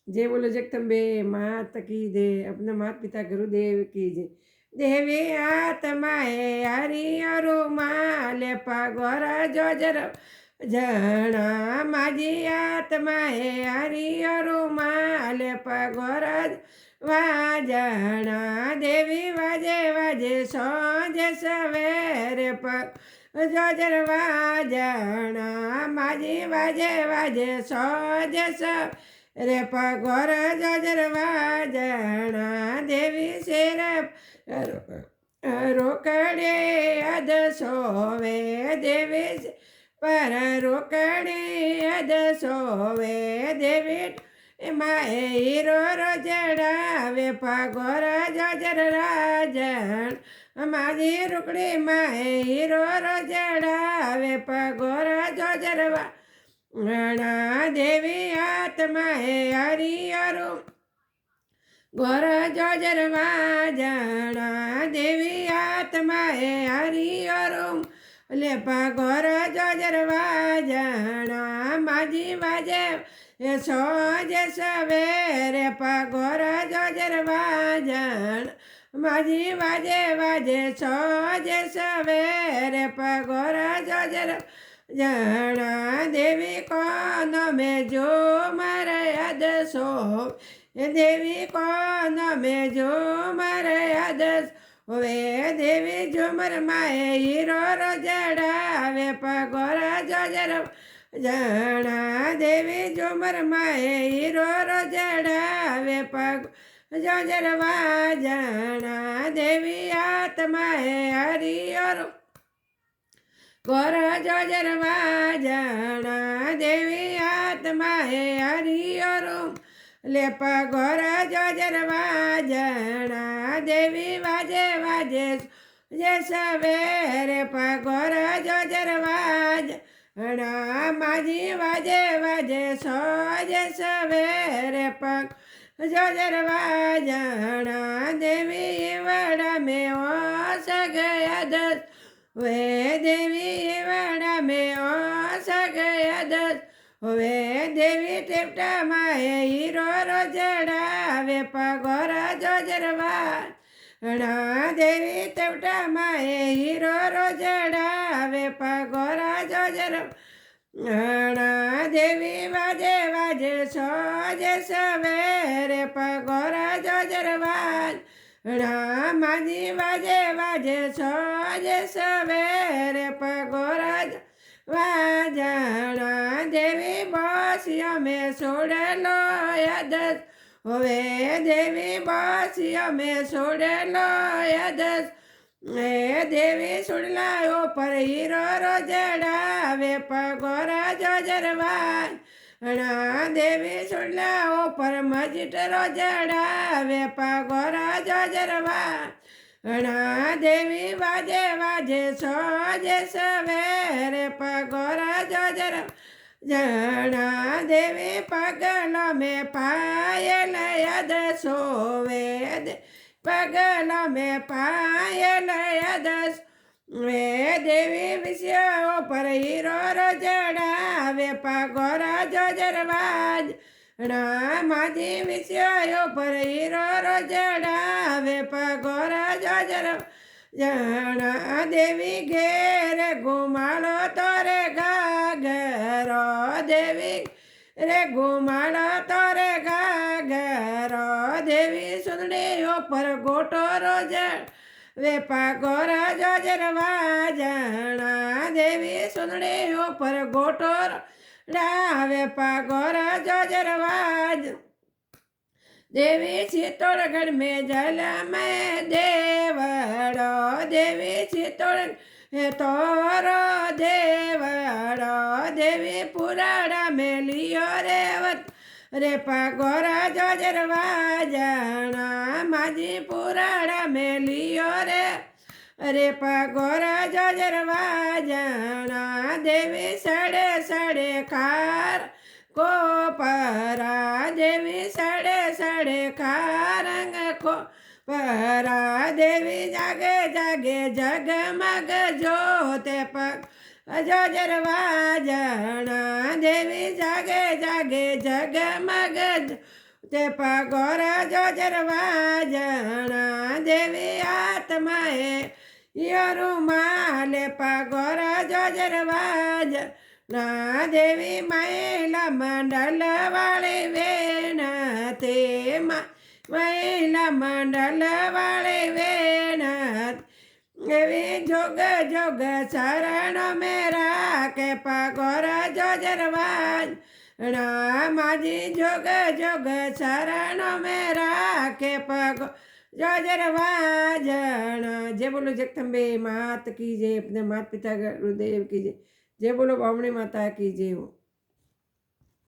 जय बोलो जगदम्बे मात की जय। अपना माता पिता गुरुदेव की जय। देवी आत्माए हरियरु माले पगोर जोजर जणा माजी आत्माए हरियरु माले पगोर वाजणा देवी वाजे वाजे सोजे सवेरे पग जोजर वाजणा माजी वाजे वाजे सोजे सवेरे रे पगोर जोजर वाजणा देवी शेर रोकड़े अध सोवे देवी पर रोकड़े अध सोवे देवी माए हीरो रो जड़ावे पगोर जोजर राजन माजी रुकड़ी माए हीरो रो जड़ावे पगोर जोजर वा गणा देवी आत्माए हरियरु गोर जोजर वाजणा देवी आत्माए हरियरु लेपा गोर जोजर वाजणा माजी वाजे सोज सवेरे पगोर जोजर वाजण माजी वाजे वाजे सोज सवेरे पगोर जोजर जणा देवी कौन में जो मर्याद सो देवी कौन में जो मर्याद वे देवी झुमर माए हीरो रो जड़ावे पगोर जोजर जणा देवी झुमर माए हीरो रो जड़ावे पग जोजर वाजणा देवी आत्माए हरियरु गोर जोजर वाजणा देवी आत्माए हरियरु लेप गोर जोजर वाजणा देवी वाजे वाजे जे सवेरे पगोर जोजर वाजणा माजी वाजे वाजे सोजे सवेरे पग जोजर वाजणा देवी वड़ा में ओ सगया दस वे देवी वड़ा में ओ सगया दस वे देवी टिपटा माए हीरो रो जड़ावे पगोर जोजर वाजणा देवी टिपटा माए हीरो रो जड़ावे पगोर जोजर वाजणा देवी वाजे वाजे सोजे सवेरे पगोर जोजर वाजणा माजी वाजे वाजे सोजे सवेरे पगोर वाजणा देवी बासियों में सोड़ लो यदस वे देवी बासियों में सोड़ लो यदस ए देवी सुड़लायो पर हीरो रो जड़ावे पगोर जोजर वाजणा देवी सुड़लायो पर मजिट रो जड़ावे पगोर जोजर वाजणा देवी वाजे वाजे सोजे सवेरे पगोर जोजर जणा देवी पगल में पायल यद सोवे पगल में पायल यदस वे देवी विषयों पर हीरो रो जड़ावे पगोर जोजर वाजणा माजी विषयों पर हीरो रो जड़ावे पगोर जोजर जणा देवी घेर घुमाड़ो तोरे घाघरो देवी रे घुमाड़ो तोरे घाघरो देवी सुंदरियों पर गोटो रो वे पगोर जोजर वाजणा देवी सुंदरियों पर गोटो वे पगोर जोजर वाज देवी चित्तौड़गढ़ में जल में देवड़ो देवी चित्तौड़ तोरो देवड़ो देवी पुराड़ा में लियो रेवत रे पगोर जोजर वाजणा माजी पुराड़ा में लियो रे पगोर जोजर वाजणा देवी सड़े सड़े खार को परा देवी सड़े सड़े खारंग को परा देवी जागे जागे जगमग जोते पग जोजर वाजणा देवी जागे जागे जगमग તે પગોર જોજરવા જણા દેવી આત્માએ યરુમાલે પગોર જોજરવા જણા દેવી મહિલા મંડળ વાળી વેણ તે મહિલા મંડળ વાળી વેણ એવી જોગ જોગ શરણ મેરા કે પગોર જોજરવા માજી જોગ જોગ શરણ મેરા કે પગ જોજરવા જણ જે બોલો જગદંબે માત કી જય, अपने माता पिता गुरुदेव की जय, जय बोलो बामणी माता की जय हो।